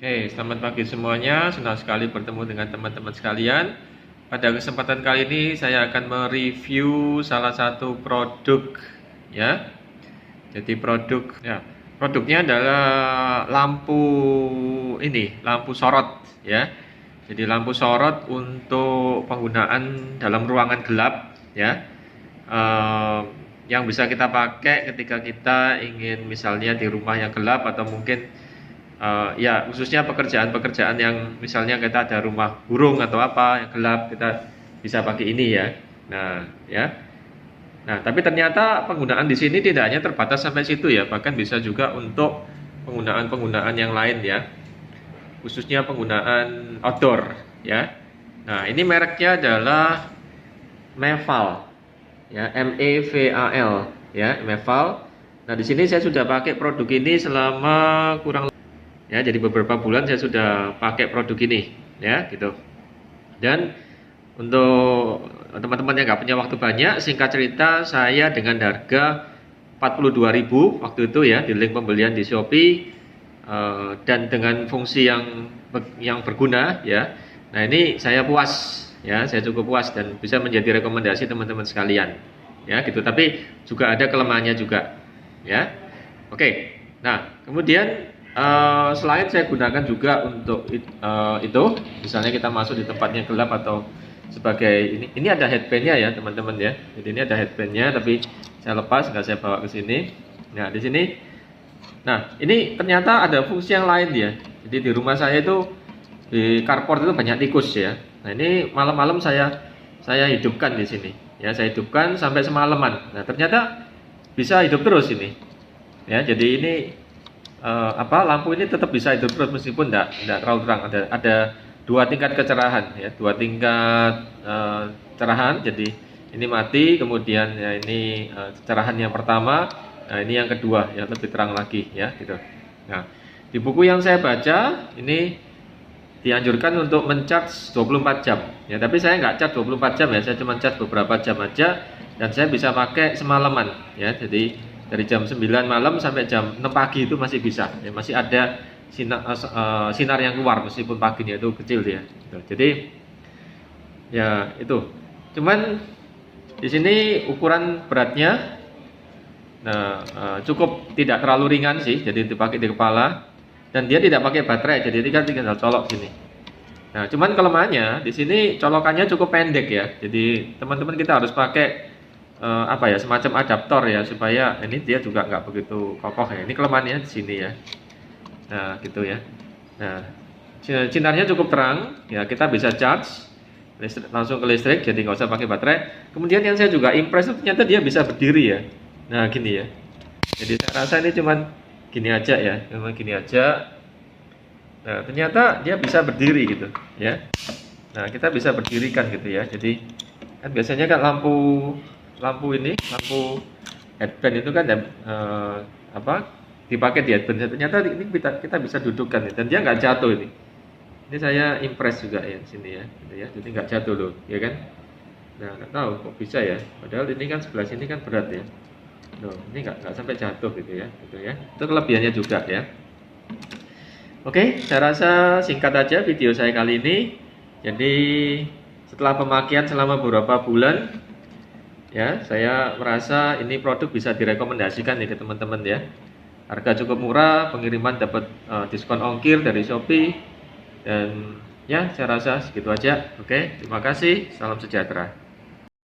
Oke, selamat pagi semuanya. Senang sekali bertemu dengan teman-teman sekalian. Pada kesempatan kali ini saya akan mereview salah satu produk ya. Jadi produknya adalah lampu lampu sorot ya. Jadi lampu sorot untuk penggunaan dalam ruangan gelap ya. Eh, yang bisa kita pakai ketika kita ingin misalnya di rumah yang gelap atau mungkin ya khususnya pekerjaan-pekerjaan yang misalnya kita ada rumah burung atau apa yang gelap, kita bisa pakai ini ya. Nah, ya. Nah, tapi ternyata penggunaan di sini tidak hanya terbatas sampai situ ya, bahkan bisa juga untuk penggunaan-penggunaan yang lain ya. Khususnya penggunaan outdoor ya. Nah, ini mereknya adalah Meval ya, MEVAL ya, Meval. Nah, di sini saya sudah pakai produk ini selama kurang ya, jadi beberapa bulan saya sudah pakai produk ini ya gitu. Dan untuk teman-teman yang nggak punya waktu banyak, singkat cerita saya dengan harga 42.000 waktu itu ya di link pembelian di Shopee, dan dengan fungsi yang berguna ya. Nah, ini saya puas ya, saya cukup puas dan bisa menjadi rekomendasi teman-teman sekalian ya gitu. Tapi juga ada kelemahannya juga ya. Oke. Nah, kemudian selain saya gunakan juga untuk itu, misalnya kita masuk di tempatnya gelap atau sebagai ini ada headbandnya ya teman-teman ya. Jadi ini ada headbandnya, tapi saya lepas, nggak saya bawa ke sini. Nah, di sini, nah ini ternyata ada fungsi yang lain ya. Jadi di rumah saya itu di carport itu banyak tikus ya. Nah, ini malam-malam saya hidupkan di sini ya. Saya hidupkan sampai semalaman. Nah, ternyata bisa hidup terus ini ya. Jadi ini lampu ini tetap bisa hidup terus meskipun tidak terlalu terang. Ada dua tingkat kecerahan ya, dua tingkat cerahan. Jadi ini mati, kemudian ya ini cerahan yang pertama. Nah, ini yang kedua yang lebih terang lagi ya gitu. Nah, di buku yang saya baca ini dianjurkan untuk mencharge 24 jam ya, tapi saya nggak charge 24 jam ya, saya cuma charge beberapa jam aja dan saya bisa pakai semalaman ya. Jadi dari jam 9 malam sampai jam 6 pagi itu masih bisa ya, masih ada sinar yang keluar meskipun paginya itu kecil ya. Jadi ya itu. Cuman di sini ukuran beratnya cukup tidak terlalu ringan sih, jadi dipakai di kepala dan dia tidak pakai baterai, jadi kan tinggal colok sini. Nah, cuman kelemahannya di sini colokannya cukup pendek ya. Jadi teman-teman kita harus pakai semacam adaptor ya, supaya ini dia juga nggak begitu kokoh ya. Ini kelemahannya di sini ya. Nah, gitu ya. Nah, sinarnya cukup terang ya, kita bisa charge langsung ke listrik, jadi nggak usah pakai baterai. Kemudian yang saya juga impress itu ternyata dia bisa berdiri ya. Nah, gini ya. Jadi saya rasa ini cuman gini aja ya, memang gini aja. Nah, ternyata dia bisa berdiri gitu ya. Nah, kita bisa berdirikan gitu ya. Jadi kan biasanya kan lampu headband itu kan dipakai di headband. Ternyata ini kita bisa dudukkan ya, dan dia nggak jatuh ini. Ini saya impress juga ya di sini ya, gitu ya. Jadi nggak jatuh loh, ya kan? Nah, nggak tahu kok bisa ya. Padahal ini kan sebelah sini kan berat ya. Loh, ini nggak sampai jatuh gitu ya, gitu ya. Itu kelebihannya juga ya. Oke, saya rasa singkat aja video saya kali ini. Jadi setelah pemakaian selama beberapa bulan, ya saya merasa ini produk bisa direkomendasikan nih ke teman-teman ya. Harga cukup murah, pengiriman dapat diskon ongkir dari Shopee, dan ya saya rasa segitu aja. Oke, terima kasih, salam sejahtera.